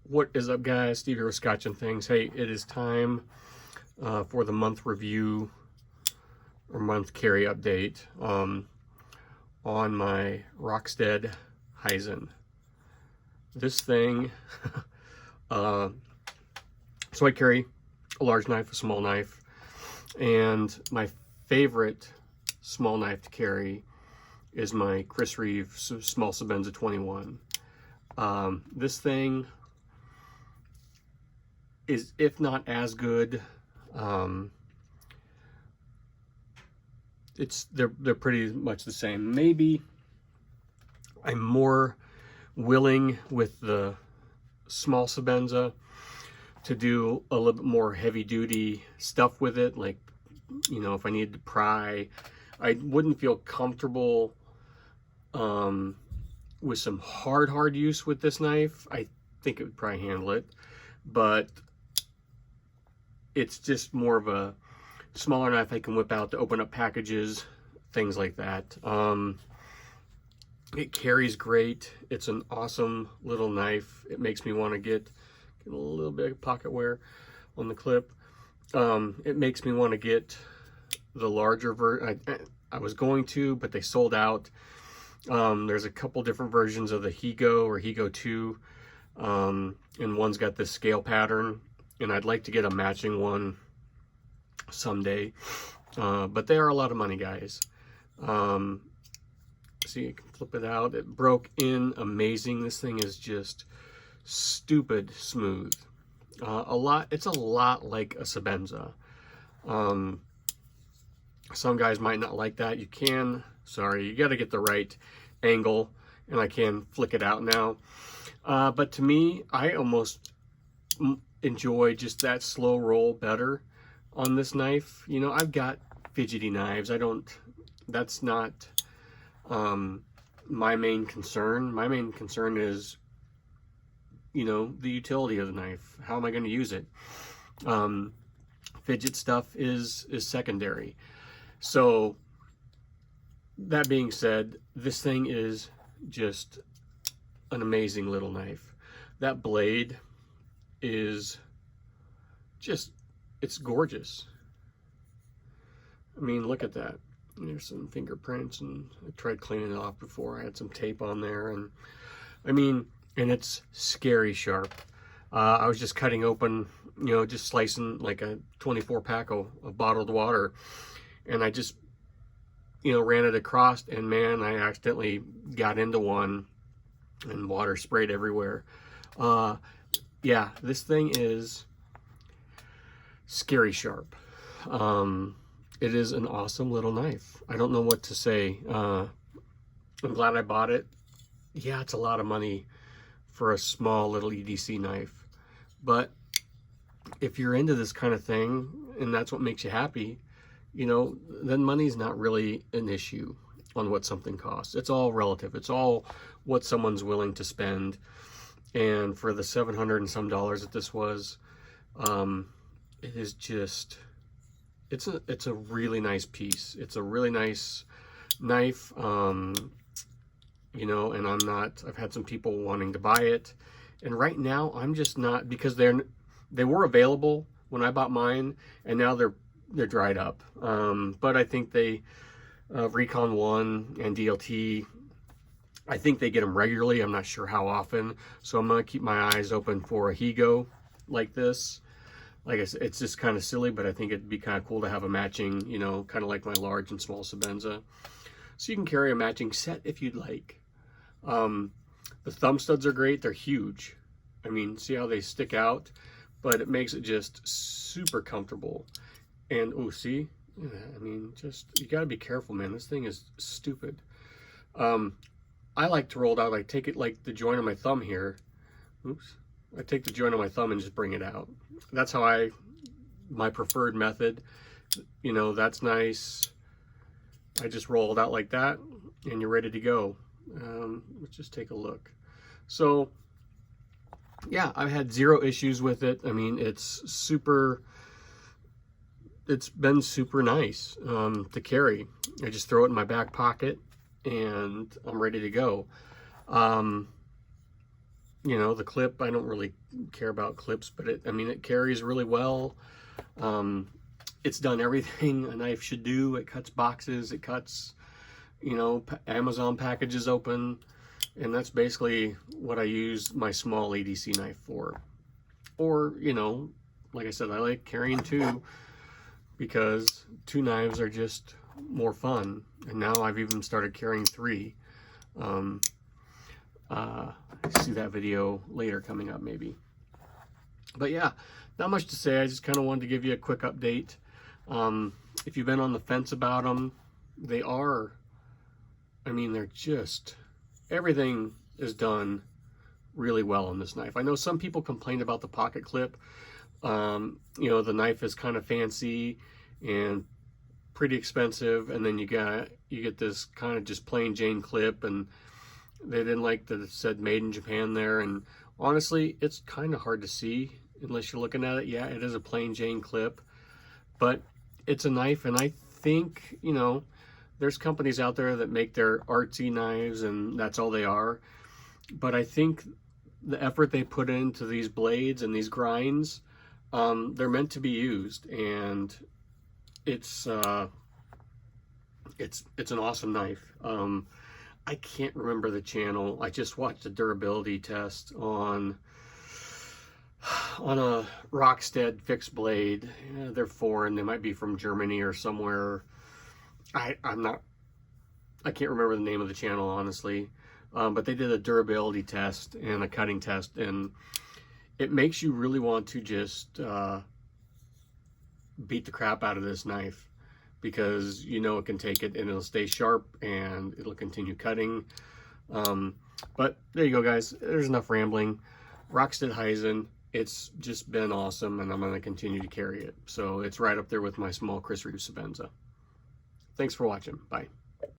What is up, guys? Steve here with Scotch and Things. Hey, it is time for the month review or month carry update on my Rockstead Hizen. This thing, so I carry a large knife, a small knife, and my favorite small knife to carry is my Chris Reeve small Sebenza 21. This thing is, if not as good, they're pretty much the same. Maybe I'm more willing with the small Sebenza to do a little bit more heavy duty stuff with it, like, you know, if I needed to pry. I wouldn't feel comfortable with some hard use with this knife. I think it would probably handle it, but it's just more of a smaller knife I can whip out to open up packages, things like that. It carries great. It's an awesome little knife. It makes me want to get a little bit of pocket wear on the clip. It makes me want to get the larger version. I was going to, but they sold out. There's a couple different versions of the Higo or Higo 2, and one's got this scale pattern, and I'd like to get a matching one someday, but they are a lot of money, guys. See, you can flip it out. It broke in amazing. This thing is just stupid smooth. It's a lot like a Sebenza. Some guys might not like that. You got to get the right angle, and I can flick it out now. But to me, I almost enjoy just that slow roll better on this knife. You know, I've got fidgety knives. That's not my main concern. My main concern is, you know, the utility of the knife. How am I going to use it? Fidget stuff is secondary. So that being said, this thing is just an amazing little knife. That blade is just, it's gorgeous. I mean, look at that. There's some fingerprints, and I tried cleaning it off before. I had some tape on there, and I mean, and it's scary sharp. I was just cutting open, you know, just slicing like a 24 pack of bottled water, and I just, you know, ran it across, and man, I accidentally got into one and water sprayed everywhere. Yeah, this thing is scary sharp. It is an awesome little knife. I don't know what to say. I'm glad I bought it. Yeah, it's a lot of money for a small little EDC knife, but if you're into this kind of thing and that's what makes you happy, you know, then money's not really an issue on what something costs. It's all relative. It's all what someone's willing to spend. And for the $700 and some that this was, it is just, it's a really nice piece. It's a really nice knife, you know, and I've had some people wanting to buy it. And right now I'm just not, because they were available when I bought mine, and now they're dried up. But I think Recon 1 and DLT, I think they get them regularly. I'm not sure how often. So I'm going to keep my eyes open for a Higo like this. Like I said, it's just kind of silly, but I think it'd be kind of cool to have a matching, you know, kind of like my large and small Sebenza. So you can carry a matching set if you'd like. The thumb studs are great. They're huge. I mean, see how they stick out? But it makes it just super comfortable. And, oh, see? Yeah, I mean, just, you got to be careful, man. This thing is stupid. I like to roll it out, like take it like the joint of my thumb here. Oops. I take the joint of my thumb and just bring it out. That's how my preferred method. You know, that's nice. I just roll it out like that, and you're ready to go. Let's just take a look. So, yeah, I've had zero issues with it. I mean, it's been super nice to carry. I just throw it in my back pocket, and I'm ready to go. You know, the clip, I don't really care about clips, but I mean, it carries really well. It's done everything a knife should do. It cuts boxes, it cuts, you know, Amazon packages open, and that's basically what I use my small EDC knife for. Or, you know, like I said, I like carrying two because two knives are just more fun. And now I've even started carrying three. See that video later coming up maybe. But yeah, not much to say. I just kind of wanted to give you a quick update. If you've been on the fence about them, they are, I mean, they're just, everything is done really well on this knife. I know some people complained about the pocket clip. You know, the knife is kind of fancy and pretty expensive, and then you get this kind of just plain Jane clip, and they didn't like that it said made in Japan there. And honestly, it's kind of hard to see unless you're looking at it. Yeah, it is a plain Jane clip, but it's a knife, and I think, you know, there's companies out there that make their artsy knives and that's all they are. But I think the effort they put into these blades and these grinds, they're meant to be used, and it's an awesome knife. I can't remember the channel. I just watched a durability test on a Rockstead fixed blade. Yeah, they're foreign. They might be from Germany or somewhere. I can't remember the name of the channel, honestly. But they did a durability test and a cutting test, and it makes you really want to just beat the crap out of this knife, because you know it can take it and it'll stay sharp and it'll continue cutting. But there you go, guys. There's enough rambling. Rockstead Hizen, it's just been awesome, and I'm going to continue to carry it. So it's right up there with my small Chris Reeve Sabenza. Thanks for watching. Bye.